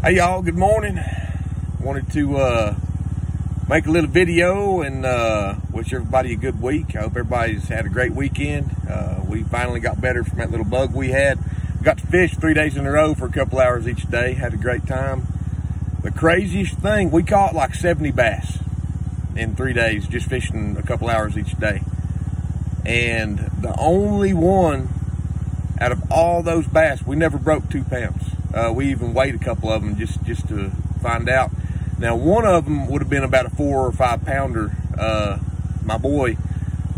Hey y'all, good morning. Wanted to make a little video and wish everybody a good week. I hope everybody's had a great weekend. We finally got better from that little bug we had. Got to fish 3 days in a row for a couple hours each day. Had a great time. The craziest thing, we caught like 70 bass in 3 days just fishing a couple hours each day. And the only one out of all those bass, we never broke 2 pounds. We even weighed a couple of them just to find out. Now, one of them would have been about a 4 or 5 pounder. My boy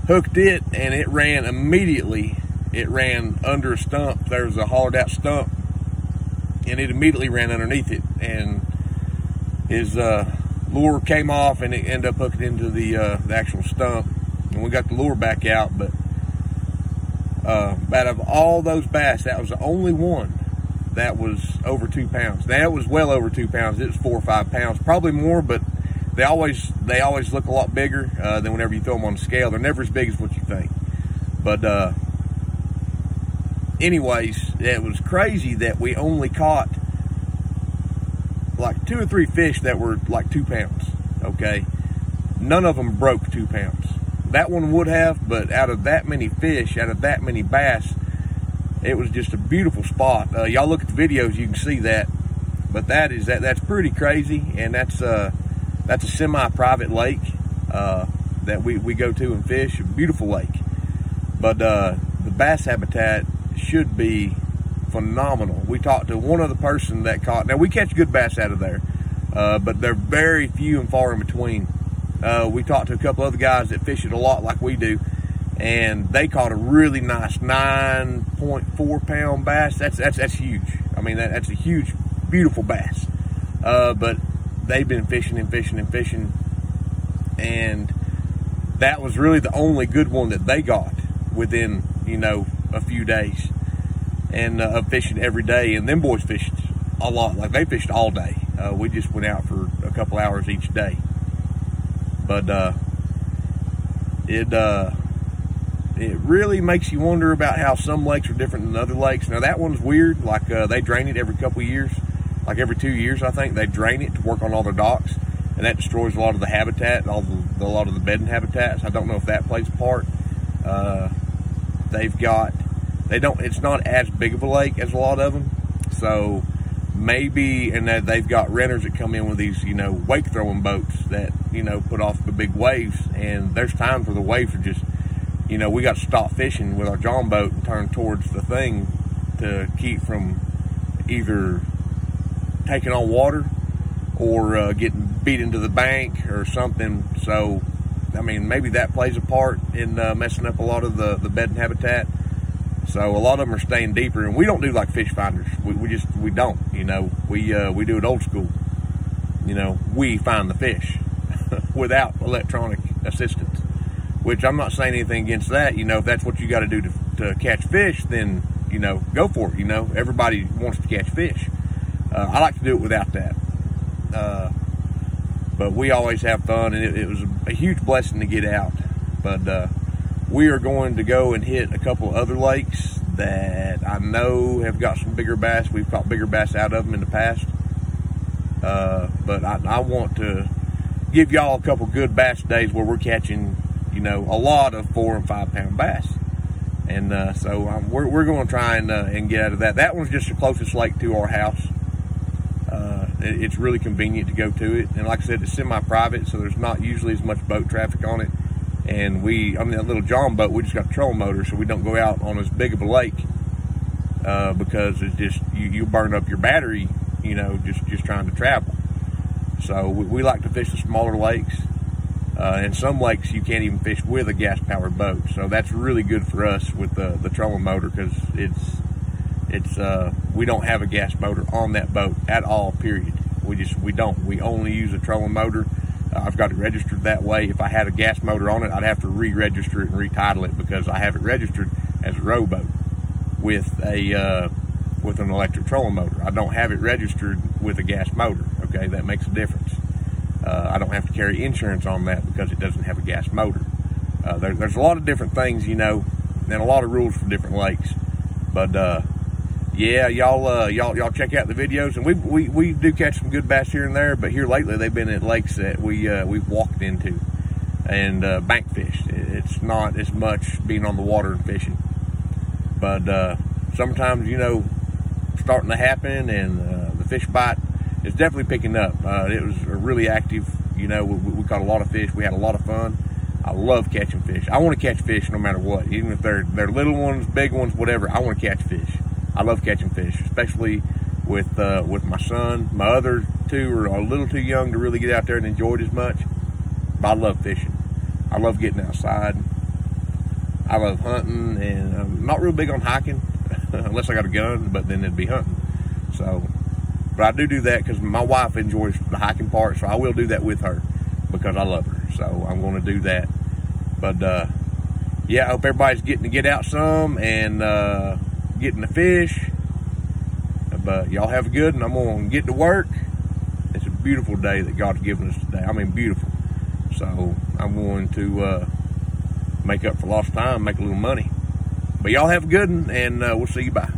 hooked it and it ran immediately. It ran under a stump. There was a hollowed out stump and it immediately ran underneath it. And his lure came off and it ended up hooking into the actual stump. And we got the lure back out, but out of all those bass, that was the only one that was over 2 pounds. Now, it was well over 2 pounds. It was 4 or 5 pounds, probably more, but they always look a lot bigger than whenever you throw them on the scale. They're never as big as what you think. But anyways, it was crazy that we only caught like 2 or 3 fish that were like 2 pounds, okay? None of them broke 2 pounds. That one would have, but out of that many fish, out of that many bass, it was just a beautiful spot. Y'all look at the videos, you can see that. But that's pretty crazy, and that's a semi-private lake that we go to and fish. A beautiful lake. But the bass habitat should be phenomenal. We talked to one other person that caught. Now, we catch good bass out of there, but they're very few and far in between. We talked to a couple other guys that fish it a lot like we do, and they caught a really nice 9.4 pound bass. That's huge. I mean, that's a huge, beautiful bass. But they've been fishing and fishing and fishing, and that was really the only good one that they got within, you know, a few days and of fishing every day. And them boys fished a lot. Like, they fished all day. We just went out for a couple hours each day. But it really makes you wonder about how some lakes are different than other lakes. Now, that one's weird. Like, they drain it every couple of years. Like every 2 years, I think, they drain it to work on all their docks. And that destroys a lot of the habitat, a lot of the bedding habitats. I don't know if that plays a part. It's not as big of a lake as a lot of them. So maybe, and they've got renters that come in with these, you know, wake throwing boats that, you know, put off the big waves. And there's times where the waves are just, you know, we got to stop fishing with our John boat and turn towards the thing to keep from either taking on water or getting beat into the bank or something. So, I mean, maybe that plays a part in messing up a lot of the bedding habitat. So a lot of them are staying deeper, and we don't do like fish finders. We don't, you know, we do it old school. You know, we find the fish without electronic assistance, which I'm not saying anything against that. You know, if that's what you got to do to catch fish, then, you know, go for it. You know, everybody wants to catch fish. I like to do it without that. But we always have fun, and it was a huge blessing to get out. But we are going to go and hit a couple other lakes that I know have got some bigger bass. We've caught bigger bass out of them in the past. But I want to give y'all a couple good bass days where we're catching, you know, a lot of 4 and 5 pound bass. And so we're going to try and get out of that. That one's just the closest lake to our house. It's really convenient to go to it. And like I said, it's semi-private, so there's not usually as much boat traffic on it. And that little John boat, we just got a trolling motor, so we don't go out on as big of a lake because it's just, you burn up your battery, you know, just trying to travel. So we like to fish the smaller lakes. And some lakes you can't even fish with a gas-powered boat. So that's really good for us with the trolling motor, because we don't have a gas motor on that boat at all, period. We don't. We only use a trolling motor. I've got it registered that way. If I had a gas motor on it, I'd have to re-register it and retitle it, because I have it registered as a rowboat with an electric trolling motor. I don't have it registered with a gas motor. Okay, that makes a difference. I don't have to carry insurance on that because it doesn't have a gas motor. There's a lot of different things, you know, and a lot of rules for different lakes. But yeah, y'all check out the videos, and we do catch some good bass here and there. But here lately, they've been at lakes that we've walked into and bank fished. It's not as much being on the water and fishing, but sometimes, you know, starting to happen, and the fish bite is definitely picking up. It was really active. You know, we caught a lot of fish. We had a lot of fun. I love catching fish. I want to catch fish no matter what, even if they're little ones, big ones, whatever. I want to catch fish. I love catching fish, especially with my son. My other two are a little too young to really get out there and enjoy it as much, but I love fishing. I love getting outside. I love hunting, and I'm not real big on hiking unless I got a gun, but then it'd be hunting. So, but I do that because my wife enjoys the hiking part, so I will do that with her because I love her. So I'm going to do that. But yeah, I hope everybody's getting to get out some and getting the fish. But y'all have a good, and I'm going to get to work. It's a beautiful day that God's given us today. I mean, beautiful. So I'm going to make up for lost time, make a little money. But y'all have a good one, and we'll see you. Bye.